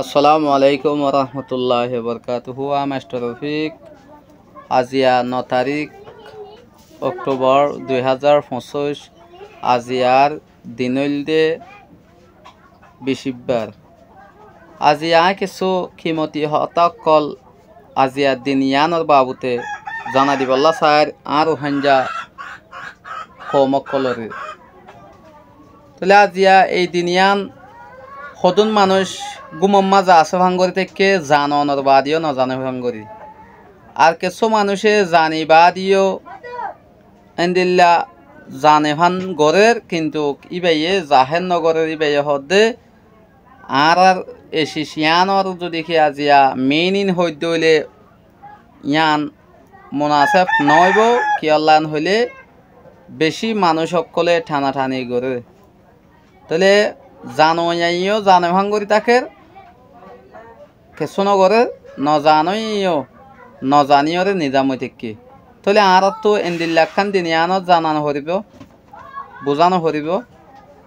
আসসালামু আলাইকুম রহমতুল্লাহ বরকাতুহু। মাস্টার রফিক। আজিয়া 9 তারিখ অক্টোবর 2025। আজিয়ার দিনলদে বিশিববার। আজিয়া কিছু খিমতি হতাকল আজিয়ার দিন ইয়ানোর বাবুতে জানা দিবল্লা স্যার আর হাঞ্জা কমকলরে তাহলে আজিয়া এই দিন ইয়ান সদন মানুষ গুমম মাজা আছে ভাঙ্গরি থেকে জানর বাদিও নজানে ভাঙ্গরি আর কিছু মানুষে জানিবাদিও এন্দিল্লা জানে ভান গরের কিন্তু ইবাইয়ে জাহের নগরের ইবাইয়ে হদে আর এশিয়ানর যদি কি আজিয়া মেইন ইন হইতে হইলে ইয়ান মুনাসেফ নইব কি আল্লাহ হইলে বেশি মানুষ সকলে ঠানাঠানি করে তাহলে জানো জানে ভাঙ্গরি তাকের কিছু নগরের নজানইও নজানিয়রে নিজামই থেকে তাহলে আর তো এন্দিল্লাখান দিনিয়ানত জানানো হরিব বুঝানো হরিব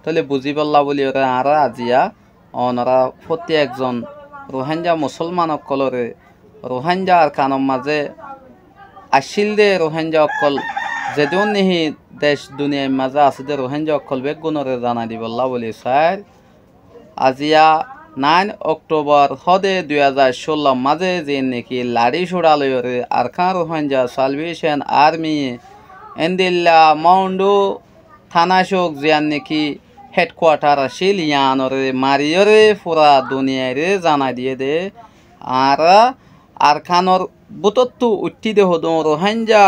তাহলে বুঝি পাল্লা বলি ওরা আর আজিয়া অনরা প্রতি একজন রোহিঙ্গা মুসলমান অকলরে রোহিঙ্গা আর কানম মাঝে আসিল দে রোহিঙ্গা অকল যেদিন নিহি দেশ দুনিয়ার মাঝে আছে দে রোহিঙ্গা অকল বেগুনরে জানা দি বল্লা বলি স্যার আজিয়া 9 অক্টোবর হদে 2016 মাঝে যে নাকি লাড়ি ছড়ালয়রে আরখান রোহিঙ্গা সালভেশন আর্মি এন্দিল্লা মাউন্ডু থানাশোক জিয়ান নাকি হেডকোয়ার্টার আসিল ইয়ানরে মারিয়রে পুরা দুনিয়ারে জানা দিয়ে দে আর আরখানর বুতত্তু উঠি দে হদ রোহিঙ্গা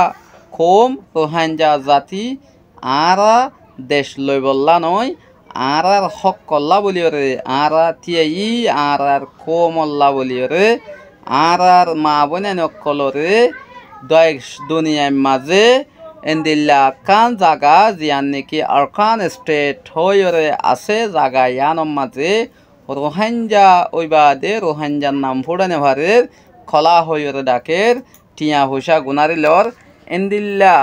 কম রোহিঙ্গা জাতি আর দেশ লই বললা নয় আর হক কল্লা বলিওরে আর তিয়াই আর কমল্লা বলিওরে আর মা বোন অকলরে দেশ দুনিয়ার মাঝে এন্দিল্লা কান জাগা জিয়ান নাকি আরকান স্টেট হইরে আছে জাগা ইয়ানম মাঝে রোহিঙ্গা ওইবাদে রোহিঙ্গার নাম ফুড়ানে ভারের খলা হইরে ডাকের টিয়া হুসা গুনারিলর এন্দিল্লা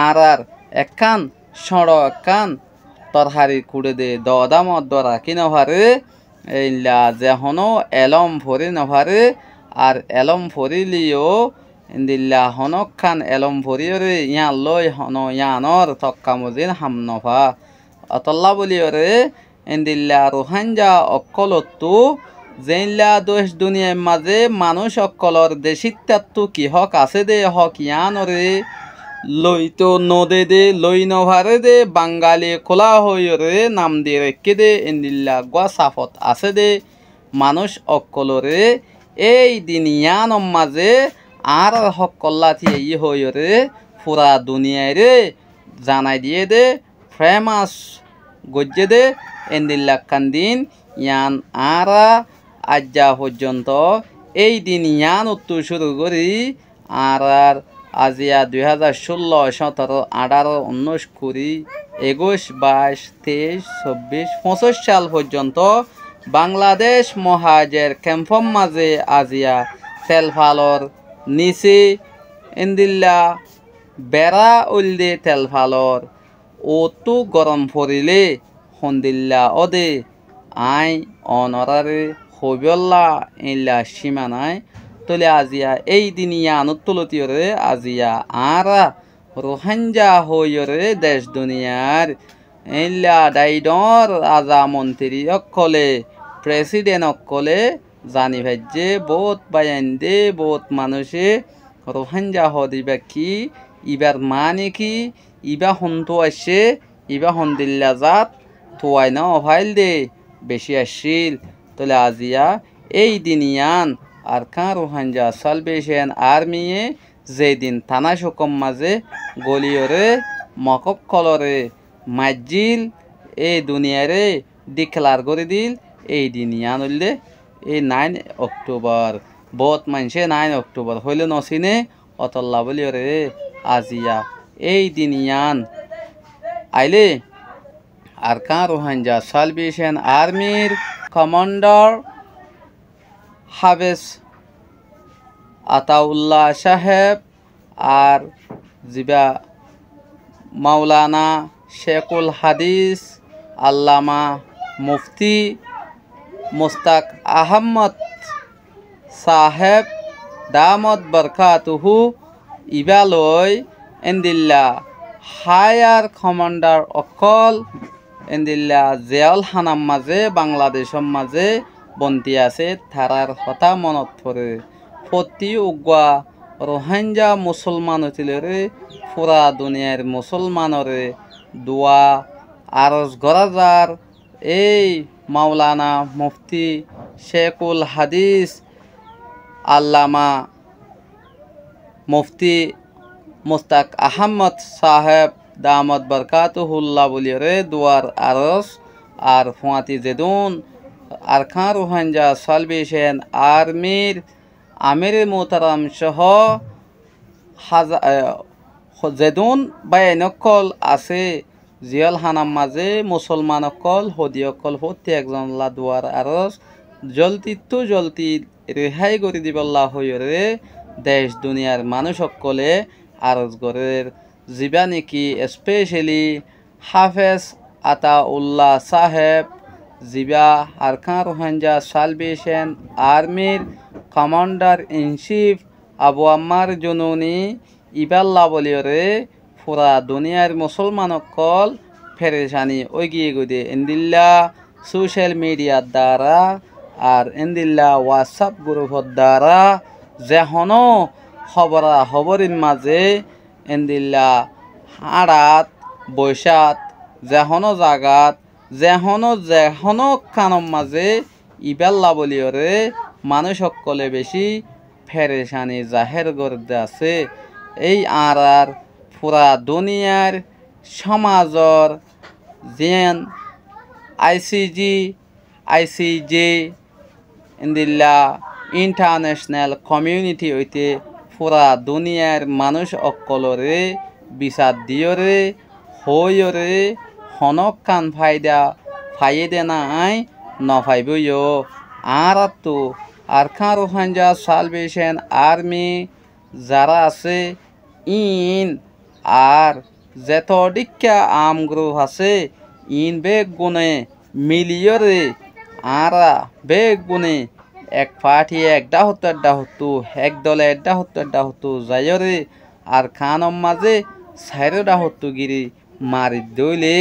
আর একান সড় একান তরহারি কুড়ে দে দামত দরা কি নভারে এইলা যেহনো এলম ভরি নভারে আর এলম ভরিলিও ইন্দিল্লা হনক খান এলম ভরিয়রে ইয়ান লই হন ইয়ানর তক্কা মজিন হাম নভা অতল্লা বলিয়রে ইন্দিল্লা রোহিঙ্গা অকলতো যেইলা দেশ দুনিয়ার মাঝে মানুষ অকলর দেশিত্যাত্তু কি হক আছে দে হক ইয়ানরে লই তো নদে দে লই নভারে দে বাঙালি খোলা হইরে নাম দিয়ে রেখে দে ইন্দিল্লা গোয়া সাফত আছে দে মানুষ অকলরে এই দিন ইয়ানম মাঝে আর হক কল্লাথি ই হইরে পুরা দুনিয়ায় রে জানাই দিয়ে দে ফেমাস গজ্জে দে ইন্দিল্লা কান্দিন ইয়ান আর আজ্জা পর্যন্ত এই দিন ইয়ান উত্তর শুরু করি আর আজিয়া 2016, 17, 18, 19, 20, 21, 22, 23, 24, 25 সাল পর্যন্ত বাংলাদেশ মহাজের ক্যাম্পম মাঝে আজিয়া তেলফালর নিচে ইন্দিল্লা বেড়া উল্দে তেলফালর ওতু গরম পড়িলে হন্দিল্লা ওদে আই অনরারে হইবল্লা ইল্লা সীমা নাই তলে আজিয়া এই দিন ইয়ানত তুলতিয়রে আজিয়া আর রোহিঙ্গা হইরে দেশ দুনিয়ার ইল্লা ডাইডর আজা মন্ত্রী অকলে প্রেসিডেন্ট অকলে জানি ভাইজে বহুত বায়ান দে বহুত মানুষে রোহিঙ্গা হদিবা কি ইবার মানে কি ইবা হন্তু আসে ইবা হন্দিল্লা জাত থুয়াই না অভাইল দে বেশি আসিল তলে আজিয়া এই দিন ইয়ান আর কান রোহিঙ্গা সালভেশন আর্মিয়ে যেদিন থানা সকম মাঝে গলিয়রে মকক কলরে মাজিল এই দুনিয়ারে ডিক্লার করে দিল এই দিন ইয়ান হইলে এই 9 অক্টোবর বহুত মানুষে 9 অক্টোবর হইলে নচিনে অতল্লা বলিয়রে আজিয়া এই দিন ইয়ান আইলে আর কান রোহিঙ্গা সালভেশন আর্মির কমান্ডার হাফেজ আতাউল্লাহ সাহেব আর জিবা মাওলানা শেখুল হাদিস আল্লামা মুফতি মুস্তাক আহমদ সাহেব দামত বরকাতুহু ইবালয় এন্দিল্লা হায়ার কমান্ডার অকল এন্দিল্লা জেয়াল হানাম মাঝে বাংলাদেশের মাঝে বন্তি আছে থারার কথা মনত পড়ে প্রতি উগা রোহিঙ্গা মুসলমান হইলে পুরা দুনিয়ার মুসলমানরে দোয়া আরজ গরাজার এই মাওলানা মুফতি শেখুল হাদিস আল্লামা মুফতি মুস্তাক আহমদ সাহেব দামত বরকাতুহুল্লাহ বলিরে দুয়ার আরস আর ফুয়াতি জেদুন আরখান রোহিঙ্গা সালভেশন আর্মির আমির মোহতারাম সহ জেদুন বাইনকল আছে জিয়াল হানাম মাঝে মুসলমান অকল হদি অকল প্রতি একজন দুয়ার আরস জলদি রেহাই করে দিবল্লাহ হইরে দেশ দুনিয়ার মানুষ সকলে আরজ গরের জিবা নেকি স্পেশালি হাফেজ আতা উল্লাহ সাহেব জিবা আরখান রোহিঙ্গা সালভেশন আর্মির কমান্ডার ইন চিফ আবু আম্মার জুনুনি ইবাল্লা বলিয়রে পুরা দুনিয়ার মুসলমান অকল ফেরেশানি ওইগিয়ে গদে ইন্দিল্লা সোশ্যাল মিডিয়ার দ্বারা আর ইন্দিল্লা হোয়াটসঅ্যাপ গ্রুপের দ্বারা যেহনো খবরের মাঝে ইন্দিল্লা হাড়াত বৈশাত যেহনো জাগাত যেহনো কানম মাঝে ইবাল্লা বলিয়রে মানুষ সকলে বেশি ফেরেশানি জাহের করতে আছে এই আর পুরা দুনিয়ার সমাজর যেন আইসিজে ইন্দিল্লা ইন্টারন্যাশনাল কমিউনিটি হইতে পুরা দুনিয়ার মানুষ অকলরে বিচার দিয়রে হইরে হনক কান ফাইয়ে দে নাই নফাইবইও আর তো আরখান রোহিঙ্গা সালভেশন আর্মি যারা আছে ইন আর যেত ডিক্কা আম গ্রুপ আছে ইন বেগ গুণে মিলিয়রে আরা বেগ গুণে এক পার্টি একটা হতো এক দলে একটা হতো যাইরে আর খানম মাঝে সাইরোডা হতো গিরি মারি দইলে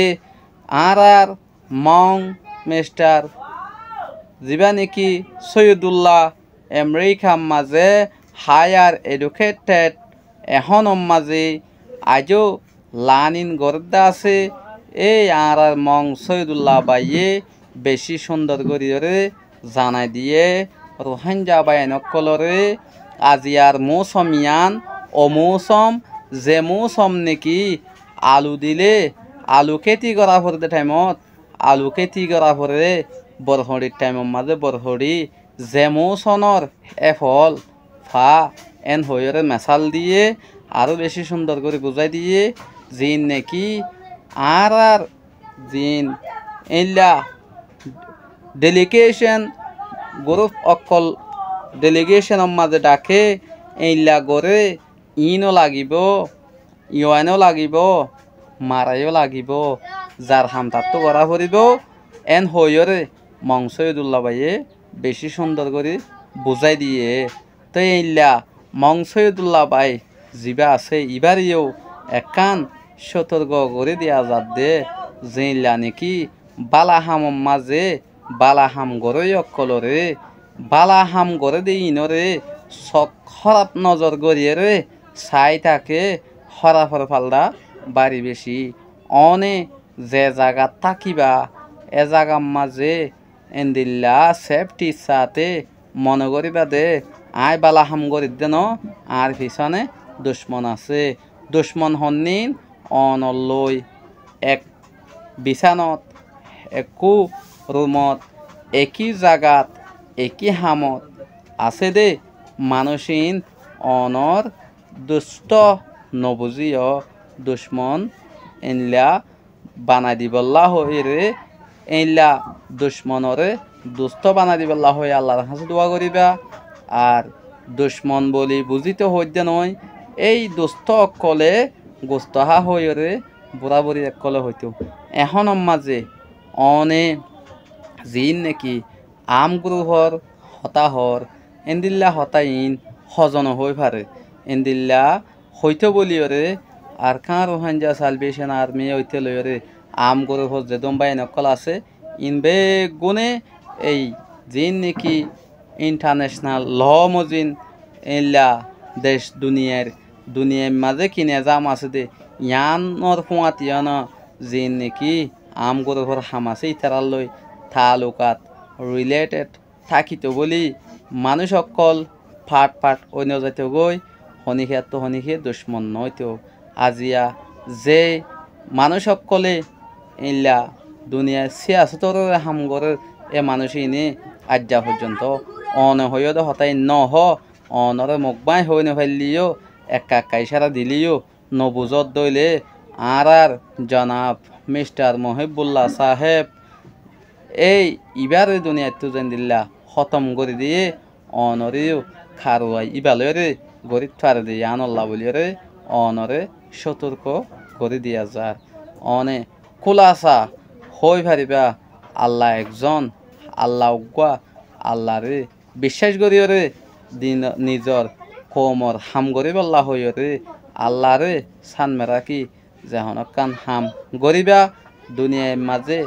আর মং মিস্টার জিবা নেকি সৈয়দুল্লাহ আমেরিকা মাঝে হায়ার এডুকেটেড এখন মাঝে আজও লানিন গর্দা আছে এই আর মং সৈয়দুল্লাহ বাইয়ে বেশি সুন্দর করিরে জানাই দিয়ে রোহিঙ্গা বাইনকলরে আজিয়ার মৌসমিয়ান অমৌসম যে মৌসম নেকি আলু দিলে আলু খেতি করা পড়তে টাইমত আলু খেতি করা পরে বরহড়ির টাইমের মাঝে বরহড়ি যে মৌসনের এফল ফা এন হইরে মেশাল দিয়ে আরও বেশি সুন্দর করে বুঝাই দিয়ে জিন নাকি আর জিন এলা ডেলিগেশন গ্রুপ অকল ডেলিগেশনের মাঝে ডাকে এইলা গড়ে ইনও লাগিব ইউএনও লাগিব মারাইও লাগিব যার হামতাতো করা ফুরিব এন হইরে মং সৈয়দুল্লাহ বাইয়ে বেশি সুন্দর করে বুঝাই দিয়ে তো এইলা মং সৈয়দুল্লাহ বাই জিবা আছে ইবারিও একান সতর্ক করে দিয়া যাত দে যেইলা নাকি বালাহামর মাঝে বালাহাম গড়ই অকলরে বালাহাম গড়ে দে ইনরে সব খারাপ নজর গড়িয়ে রে চাই থাকে খরাফর ফালদা বাড়ি বেশি অনে যে জায়গা থাকিবা এ জায়গার মাঝে এন্দিল্লা সেফটি সাথে মনে করিবা দে আই বালাহাম গড়ি দেন আর পিছনে দুশ্মন আছে দুশ্মন হন্নিন অনলই এক বিছানত একো রুমত একই জাগাত একই হামত আছে দে মানুষিন অনর দুষ্ট নবুজিও দুশ্মন এনলা বানাই দিবল্লা হইরে এইলা দুশ্মনরে দুষ্ট বানাই দিবল্লা হই আল্লাহর কাছে দোয়া করিবা আর দুশ্মন বলি বুঝিতে হইতে নয় এই দুষ্ট অকলে গোস্তহা হইরে বুড়া বুড়ি একলে হইতো এখন মাঝে অনে জিন নাকি আম গ্রুপর হতাহর এন্দিল্লা হতাইন হজন হই পারে এন্দিল্লা হইতে বলিওরে আর কাঁ রোহাঞ্জা সালভেশন আর্মি হইতে লইরে আম গ্রুপর যে দম্বাই নকল আছে ইনবে গুণে এই জিন নাকি ইন্টারন্যাশনাল ল মজিন এলা দেশ দুনিয়ার মাঝে কি নিজাম আছে দে ইয়ানর ফুয়াতিয়ান জিন নাকি আম গ্রুপর হামাসে ইতারাল লই তালুকাত রিলেটেড থাকিত বলি মানুষ অকল ফাট অন্য যাইতে গই হনিখে দুশ্মন নয়তো আজিয়া যে মানুষ অকলে ইল্লা দুনিয়ার সিয়াসতর হামগরের এ মানুষ ইনে আজ্জা পর্যন্ত অন হইও দে হতাই নহ অনরে মুখবাই হই নফাইলিও একা ইশারা দিলিও নবুজত দইলে আর জনাব মিস্টার মহিবুল্লাহ সাহেব এই ইবারে দুনিয়াত তুজেন দিল্লা খতম করে দিয়ে অনরেও খারুয়াই ইবালরে গরিব থারে দিয়ে আনল্লা বলিরে অনরে সতর্ক করে দিয়া যার অনে খোলাসা হই পারিবা আল্লাহ একজন আল্লাহ উগ্বা আল্লাহরে বিশ্বাস করিওরে দিন নিজর কমর হাম গরিব আল্লাহ হইরে আল্লাহরে সান মেরা কি যেহন কান হাম গরিবা দুনিয়ার মাঝে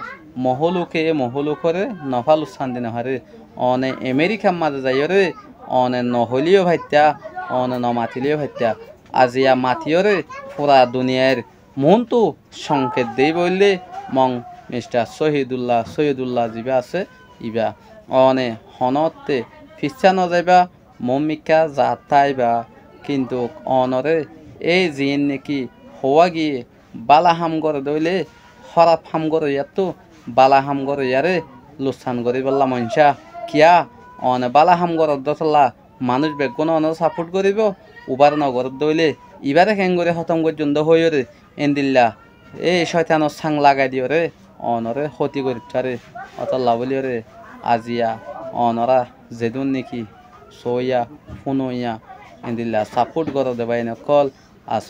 মহলুকরে নফাল উচ্ছান্দি নহারে অনে আমেরিকার মাঝে যাইরে অনে নহলিও ভাইত্যা অনে নমাতিলিও ভাইত্যা আজিয়া মাতিয়রে পুরা দুনিয়ার মনটো সংকেত দেই বললে মং মিস্টার শহীদুল্লাহ যিবা আছে ইবা অনে হনতে ফিচ্ছা নযাইবা মমিকা যাতাইবা কিন্তু অনরে এই জিন নাকি হওয়া গিয়ে বালা হাম করে দইলে খরাপ হাম করে ইয়াতো বালা হাম করে ইয়ারে লোকসান করে বললা মনসা কিয়া অনে বালা হাম গরত দতলা মানুষ বেগুন অন সাপোর্ট করিব উবার নগরত দইলে ইবারে খেং করে খতম পর্যন্ত হইরে এন্দিল্লা এই শয়তানোর সাং লাগাই দিও রে অনরে ক্ষতি করিতারে অতল্লা বলিও রে আজিয়া অনরা যেদুন নাকি সইয়া ফুনইয়া এন্দিল্লা সাপোর্ট করো দেবাই নকল আস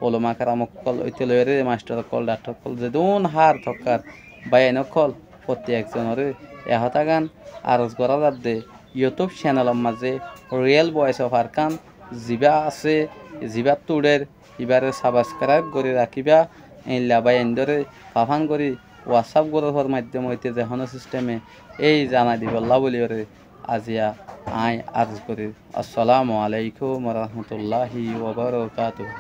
ওলমা কারামক কল ওইতে লইরে মাস্টার কল ডাক্তার কল যেদুন হার থকার বাই নকল প্রতি একজনরে এহতা গান আরজ করা যাত দে ইউটিউব চ্যানেলের মাঝে রিয়েল ভয়েস অফ আরকান জিবা আছে জিবা তুড়ের ইবারে সাবস্ক্রাইব করে রাখিবা এইলা বাই এন্দরে পাফান করি হোয়াটসঅ্যাপ গ্রুপের মাধ্যমে হইতে যেহন সিস্টেমে এই জানা দিবল্লা বলিওরে আজিয়া আই আরজ করি আসসালামু আলাইকুম ওয়া রাহমাতুল্লাহি ওয়া বারাকাতুহু।